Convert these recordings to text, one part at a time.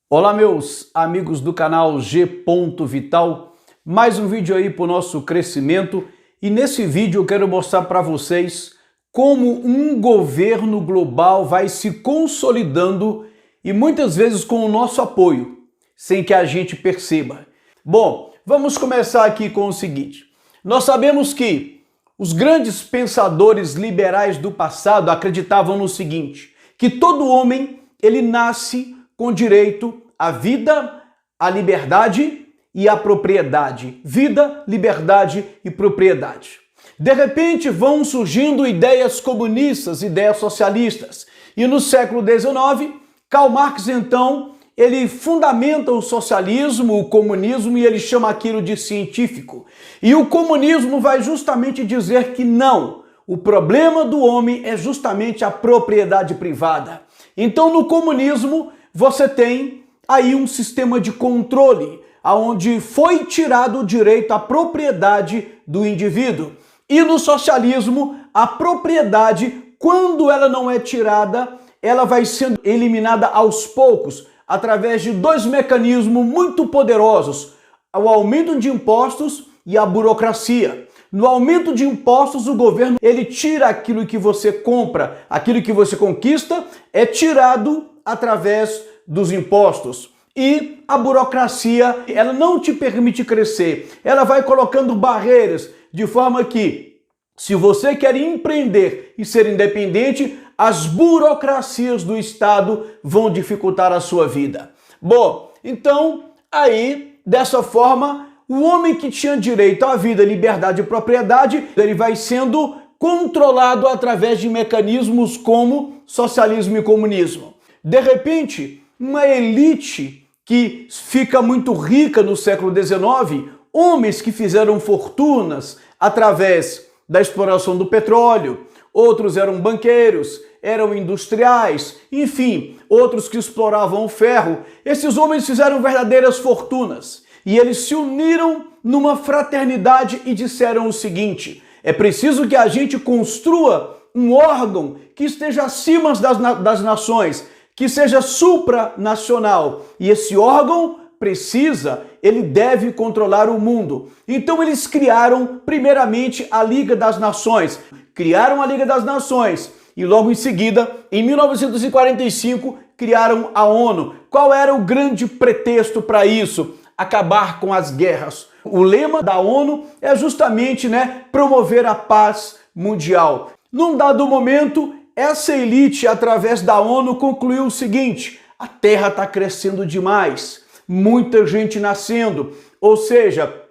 Olá, meus amigos do canal G. Vital, mais um vídeo aí para o nosso crescimento, e nesse vídeo eu quero mostrar para vocês como um governo global vai se consolidando e muitas vezes com o nosso apoio, sem que a gente perceba. Bom, vamos começar aqui com o seguinte: nós sabemos que os grandes pensadores liberais do passado acreditavam no seguinte, que todo homem ele nasce com direito à vida, à liberdade e à propriedade. Vida, liberdade e propriedade. De repente vão surgindo ideias comunistas, ideias socialistas. E no século XIX, Karl Marx, então, ele fundamenta o socialismo, o comunismo, e ele chama aquilo de científico. E o comunismo vai justamente dizer que não, o problema do homem é justamente a propriedade privada. Então, no comunismo, você tem aí um sistema de controle, onde foi tirado o direito à propriedade do indivíduo. E no socialismo, a propriedade, quando ela não é tirada, ela vai sendo eliminada aos poucos, através de dois mecanismos muito poderosos: o aumento de impostos e a burocracia. No aumento de impostos, o governo ele tira aquilo que você compra, aquilo que você conquista é tirado através dos impostos. E a burocracia, ela não te permite crescer. Ela vai colocando barreiras, de forma que, se você quer empreender e ser independente, as burocracias do Estado vão dificultar a sua vida. Bom, então, aí, dessa forma, o homem que tinha direito à vida, liberdade e propriedade, ele vai sendo controlado através de mecanismos como socialismo e comunismo. De repente, uma elite que fica muito rica no século XIX, homens que fizeram fortunas através da exploração do petróleo, outros eram banqueiros, eram industriais, enfim, outros que exploravam o ferro. Esses homens fizeram verdadeiras fortunas e eles se uniram numa fraternidade e disseram o seguinte: é preciso que a gente construa um órgão que esteja acima das nações, que seja supranacional, e esse órgão ele deve controlar o mundo. Então eles criaram primeiramente a Liga das Nações, criaram a Liga das Nações e logo em seguida, em 1945, criaram a ONU. Qual era o grande pretexto para isso? Acabar com as guerras. O lema da ONU é justamente, promover a paz mundial. Num dado momento, essa elite, através da ONU, concluiu o seguinte: a Terra está crescendo demais, muita gente nascendo, ou seja,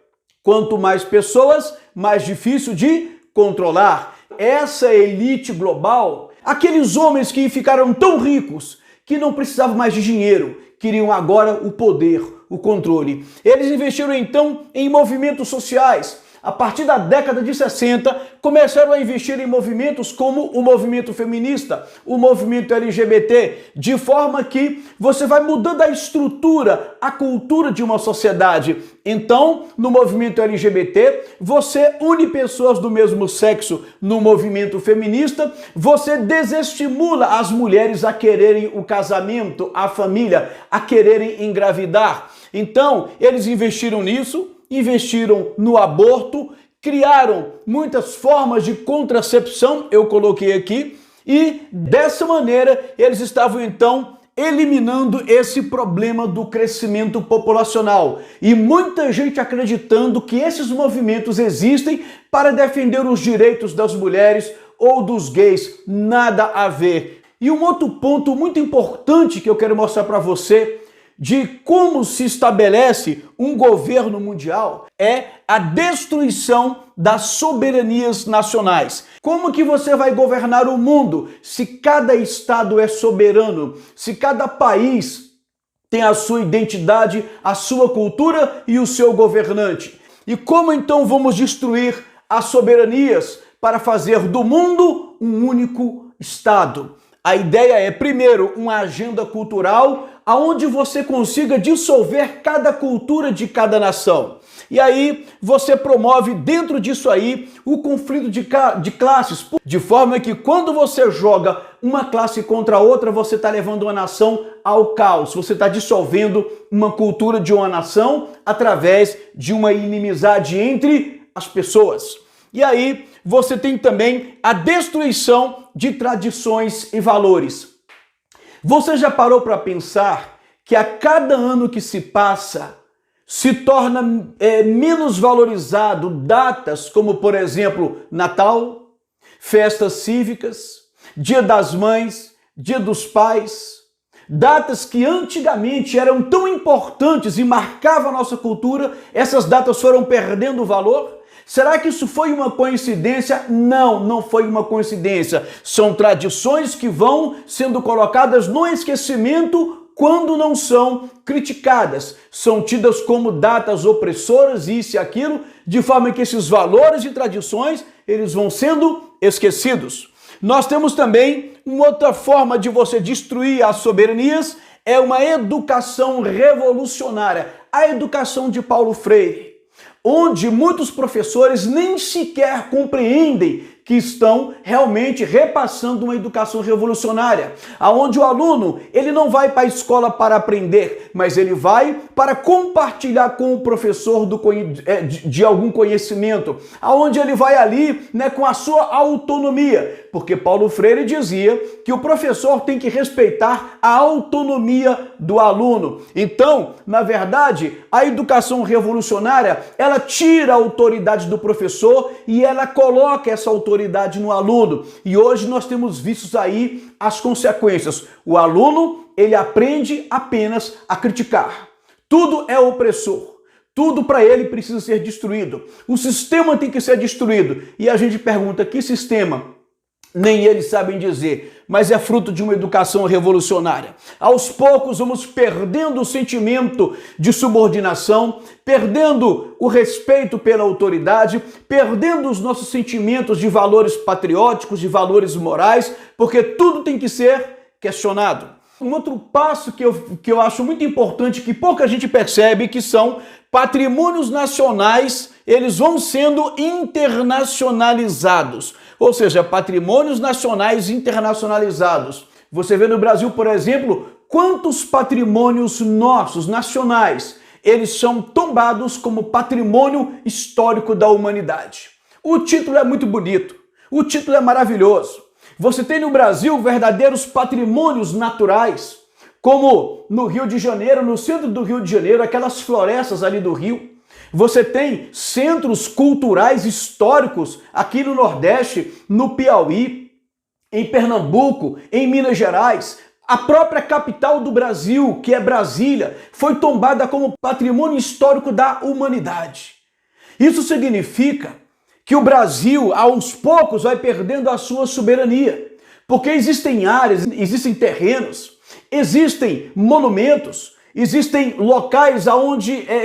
quanto mais pessoas, mais difícil de controlar. Essa elite global, aqueles homens que ficaram tão ricos que não precisavam mais de dinheiro, queriam agora o poder, o controle. Eles investiram então em movimentos sociais. A partir da década de 60, começaram a investir em movimentos como o movimento feminista, o movimento LGBT, de forma que você vai mudando a estrutura, a cultura de uma sociedade. Então, no movimento LGBT, você une pessoas do mesmo sexo. No movimento feminista, você desestimula as mulheres a quererem o casamento, a família, a quererem engravidar. Então, eles investiram nisso, investiram no aborto, criaram muitas formas de contracepção, eu coloquei aqui, e dessa maneira eles estavam então eliminando esse problema do crescimento populacional. E muita gente acreditando que esses movimentos existem para defender os direitos das mulheres ou dos gays. Nada a ver. E um outro ponto muito importante que eu quero mostrar para você de como se estabelece um governo mundial é a destruição das soberanias nacionais. Como que você vai governar o mundo se cada estado é soberano, se cada país tem a sua identidade, a sua cultura e o seu governante? E como então vamos destruir as soberanias para fazer do mundo um único estado? A ideia é, primeiro, uma agenda cultural aonde você consiga dissolver cada cultura de cada nação. E aí você promove dentro disso aí o conflito de classes, de forma que quando você joga uma classe contra a outra, você está levando uma nação ao caos. Você está dissolvendo uma cultura de uma nação através de uma inimizade entre as pessoas. E aí você tem também a destruição de tradições e valores. Você já parou para pensar que a cada ano que se passa, se torna menos valorizado datas como, por exemplo, Natal, festas cívicas, Dia das Mães, Dia dos Pais, datas que antigamente eram tão importantes e marcavam a nossa cultura, essas datas foram perdendo valor? Será que isso foi uma coincidência? Não, não foi uma coincidência. São tradições que vão sendo colocadas no esquecimento quando não são criticadas. São tidas como datas opressoras, isso e aquilo, de forma que esses valores e tradições, eles vão sendo esquecidos. Nós temos também uma outra forma de você destruir as soberanias, é uma educação revolucionária, a educação de Paulo Freire, onde muitos professores nem sequer compreendem que estão realmente repassando uma educação revolucionária, aonde o aluno, ele não vai para a escola para aprender, mas ele vai para compartilhar com o professor de algum conhecimento, aonde ele vai ali, com a sua autonomia, porque Paulo Freire dizia que o professor tem que respeitar a autonomia do aluno. Então, na verdade, a educação revolucionária, ela tira a autoridade do professor e ela coloca essa autoridade no aluno. E hoje nós temos visto aí as consequências. O aluno, ele aprende apenas a criticar. Tudo é opressor. Tudo para ele precisa ser destruído. O sistema tem que ser destruído. E a gente pergunta, que sistema? Nem eles sabem dizer, mas é fruto de uma educação revolucionária. Aos poucos vamos perdendo o sentimento de subordinação, perdendo o respeito pela autoridade, perdendo os nossos sentimentos de valores patrióticos, de valores morais, porque tudo tem que ser questionado. Um outro passo que eu acho muito importante, que pouca gente percebe, que são patrimônios nacionais, eles vão sendo internacionalizados. Ou seja, patrimônios nacionais internacionalizados. Você vê no Brasil, por exemplo, quantos patrimônios nossos, nacionais, eles são tombados como patrimônio histórico da humanidade. O título é muito bonito, o título é maravilhoso. Você tem no Brasil verdadeiros patrimônios naturais, como no Rio de Janeiro, no centro do Rio de Janeiro, aquelas florestas ali do Rio. Você tem centros culturais históricos aqui no Nordeste, no Piauí, em Pernambuco, em Minas Gerais. A própria capital do Brasil, que é Brasília, foi tombada como patrimônio histórico da humanidade. Isso significa que o Brasil, aos poucos, vai perdendo a sua soberania, porque existem áreas, existem terrenos, existem monumentos, existem locais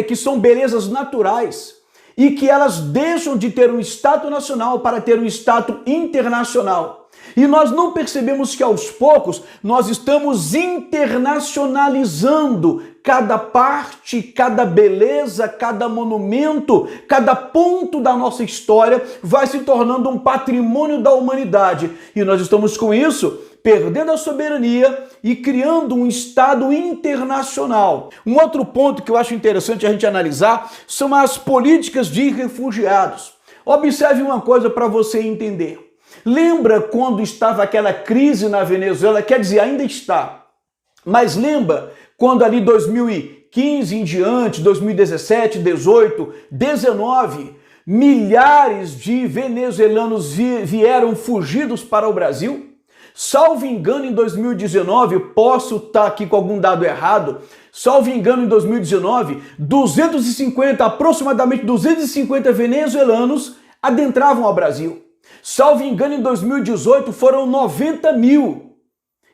que são belezas naturais e que elas deixam de ter um status nacional para ter um status internacional. E nós não percebemos que aos poucos nós estamos internacionalizando cada parte, cada beleza, cada monumento, cada ponto da nossa história vai se tornando um patrimônio da humanidade. E nós estamos com isso perdendo a soberania e criando um Estado internacional. Um outro ponto que eu acho interessante a gente analisar são as políticas de refugiados. Observe uma coisa para você entender. Lembra quando estava aquela crise na Venezuela? Quer dizer, ainda está. Mas lembra quando ali 2015 em diante, 2017, 18, 19, milhares de venezuelanos vieram fugidos para o Brasil? Salvo engano, em 2019, posso estar aqui com algum dado errado, salvo engano, em 2019, aproximadamente 250 venezuelanos adentravam ao Brasil. Salvo engano, em 2018 foram 90 mil.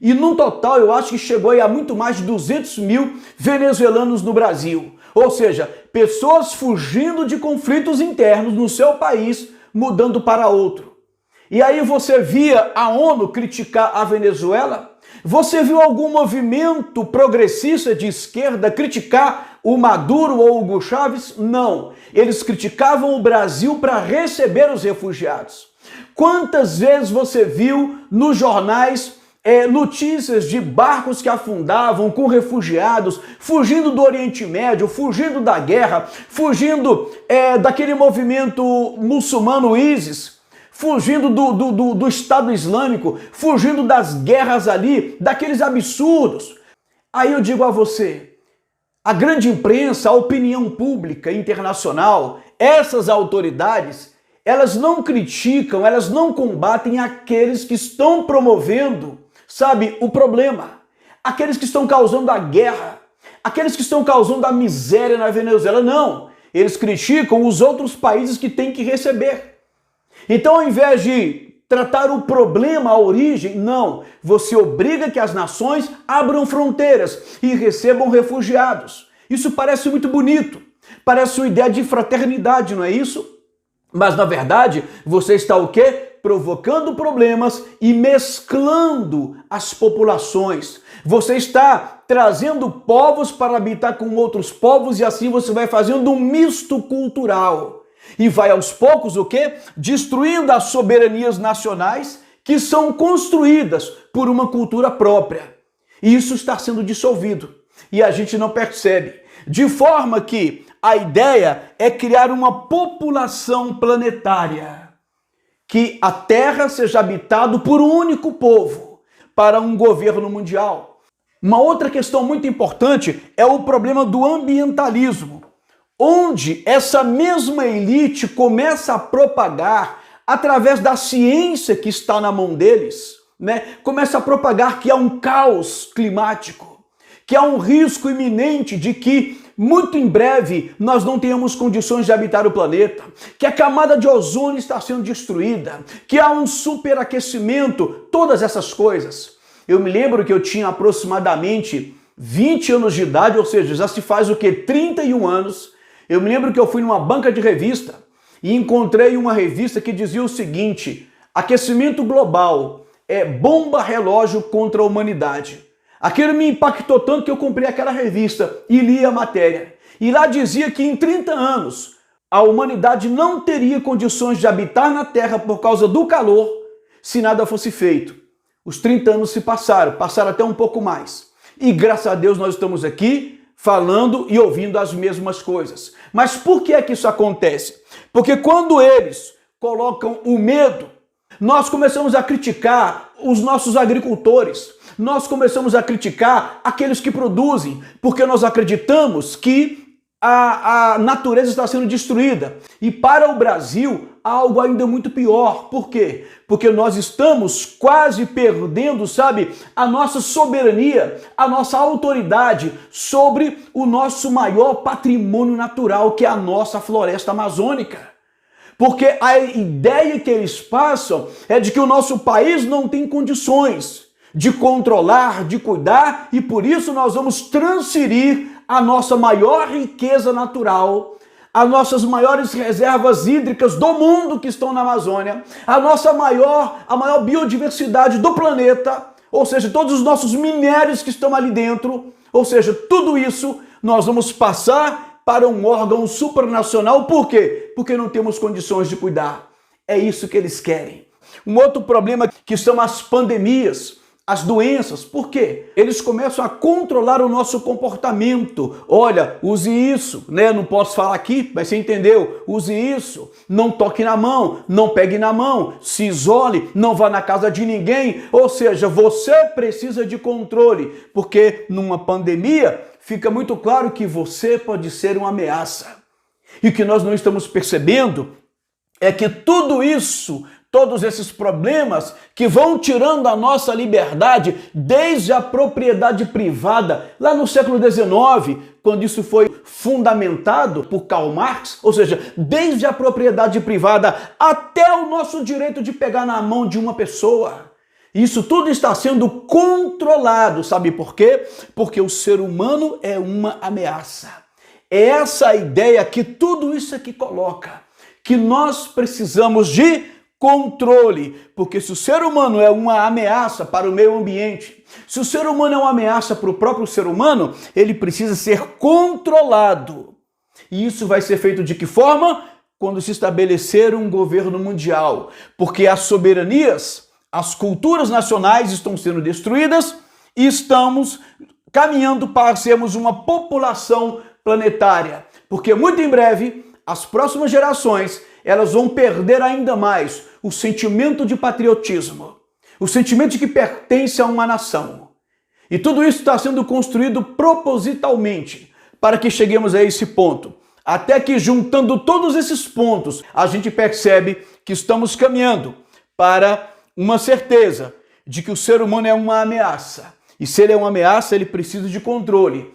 E no total eu acho que chegou a muito mais de 200 mil venezuelanos no Brasil. Ou seja, pessoas fugindo de conflitos internos no seu país, mudando para outro. E aí você via a ONU criticar a Venezuela? Você viu algum movimento progressista de esquerda criticar o Maduro ou o Hugo Chávez? Não. Eles criticavam o Brasil para receber os refugiados. Quantas vezes você viu nos jornais notícias de barcos que afundavam com refugiados, fugindo do Oriente Médio, fugindo da guerra, fugindo daquele movimento muçulmano ISIS, fugindo do Estado Islâmico, fugindo das guerras ali, daqueles absurdos. Aí eu digo a você, a grande imprensa, a opinião pública internacional, essas autoridades, elas não criticam, elas não combatem aqueles que estão promovendo, sabe, o problema. Aqueles que estão causando a guerra, aqueles que estão causando a miséria na Venezuela. Não, eles criticam os outros países que têm que receber. Então, ao invés de tratar o problema, a origem, não. Você obriga que as nações abram fronteiras e recebam refugiados. Isso parece muito bonito, parece uma ideia de fraternidade, não é isso? Mas, na verdade, você está o quê? Provocando problemas e mesclando as populações. Você está trazendo povos para habitar com outros povos e assim você vai fazendo um misto cultural. E vai aos poucos o quê? Destruindo as soberanias nacionais que são construídas por uma cultura própria. E isso está sendo dissolvido. E a gente não percebe. De forma que a ideia é criar uma população planetária. Que a Terra seja habitada por um único povo, para um governo mundial. Uma outra questão muito importante é o problema do ambientalismo, onde essa mesma elite começa a propagar, através da ciência que está na mão deles, começa a propagar que há um caos climático, que há um risco iminente de que, muito em breve, nós não tenhamos condições de habitar o planeta, que a camada de ozônio está sendo destruída, que há um superaquecimento, todas essas coisas. Eu me lembro que eu tinha aproximadamente 20 anos de idade, ou seja, já se faz o quê? 31 anos. Eu me lembro que eu fui numa banca de revista e encontrei uma revista que dizia o seguinte: aquecimento global é bomba relógio contra a humanidade. Aquilo me impactou tanto que eu comprei aquela revista e li a matéria. E lá dizia que em 30 anos a humanidade não teria condições de habitar na Terra por causa do calor se nada fosse feito. Os 30 anos se passaram até um pouco mais. E graças a Deus nós estamos aqui falando e ouvindo as mesmas coisas. Mas por que é que isso acontece? Porque quando eles colocam o medo, nós começamos a criticar os nossos agricultores. Nós começamos a criticar aqueles que produzem, porque nós acreditamos que a natureza está sendo destruída. E para o Brasil, há algo ainda muito pior. Por quê? Porque nós estamos quase perdendo, sabe, a nossa soberania, a nossa autoridade sobre o nosso maior patrimônio natural, que é a nossa floresta amazônica. Porque a ideia que eles passam é de que o nosso país não tem condições de controlar, de cuidar, e por isso nós vamos transferir a nossa maior riqueza natural, as nossas maiores reservas hídricas do mundo que estão na Amazônia, a maior biodiversidade do planeta, ou seja, todos os nossos minérios que estão ali dentro, ou seja, tudo isso nós vamos passar para um órgão supranacional. Por quê? Porque não temos condições de cuidar. É isso que eles querem. Um outro problema que são as pandemias, as doenças. Por quê? Eles começam a controlar o nosso comportamento. Olha, use isso, não posso falar aqui, mas você entendeu. Use isso, não toque na mão, não pegue na mão, se isole, não vá na casa de ninguém. Ou seja, você precisa de controle, porque numa pandemia fica muito claro que você pode ser uma ameaça. E o que nós não estamos percebendo é que tudo isso, todos esses problemas que vão tirando a nossa liberdade, desde a propriedade privada, lá no século XIX, quando isso foi fundamentado por Karl Marx, ou seja, desde a propriedade privada até o nosso direito de pegar na mão de uma pessoa. Isso tudo está sendo controlado, sabe por quê? Porque o ser humano é uma ameaça. É essa a ideia que tudo isso aqui coloca, que nós precisamos de controle, porque se o ser humano é uma ameaça para o meio ambiente, se o ser humano é uma ameaça para o próprio ser humano, ele precisa ser controlado. E isso vai ser feito de que forma? Quando se estabelecer um governo mundial, porque as soberanias, As culturas nacionais estão sendo destruídas e estamos caminhando para sermos uma população planetária. Porque muito em breve, as próximas gerações, elas vão perder ainda mais o sentimento de patriotismo, o sentimento de que pertence a uma nação. E tudo isso está sendo construído propositalmente para que cheguemos a esse ponto. Até que juntando todos esses pontos, a gente percebe que estamos caminhando para uma certeza de que o ser humano é uma ameaça. E se ele é uma ameaça, ele precisa de controle.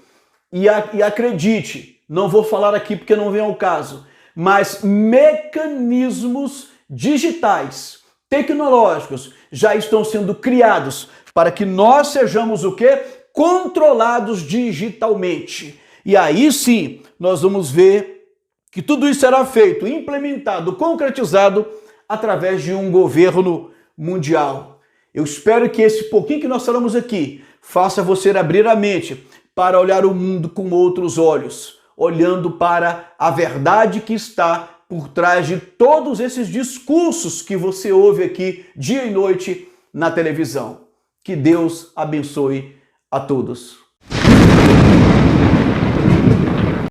E acredite, não vou falar aqui porque não vem ao caso, mas mecanismos digitais, tecnológicos, já estão sendo criados para que nós sejamos o quê? Controlados digitalmente. E aí sim, nós vamos ver que tudo isso será feito, implementado, concretizado através de um governo mundial. Eu espero que esse pouquinho que nós falamos aqui faça você abrir a mente para olhar o mundo com outros olhos, olhando para a verdade que está por trás de todos esses discursos que você ouve aqui dia e noite na televisão. Que Deus abençoe a todos.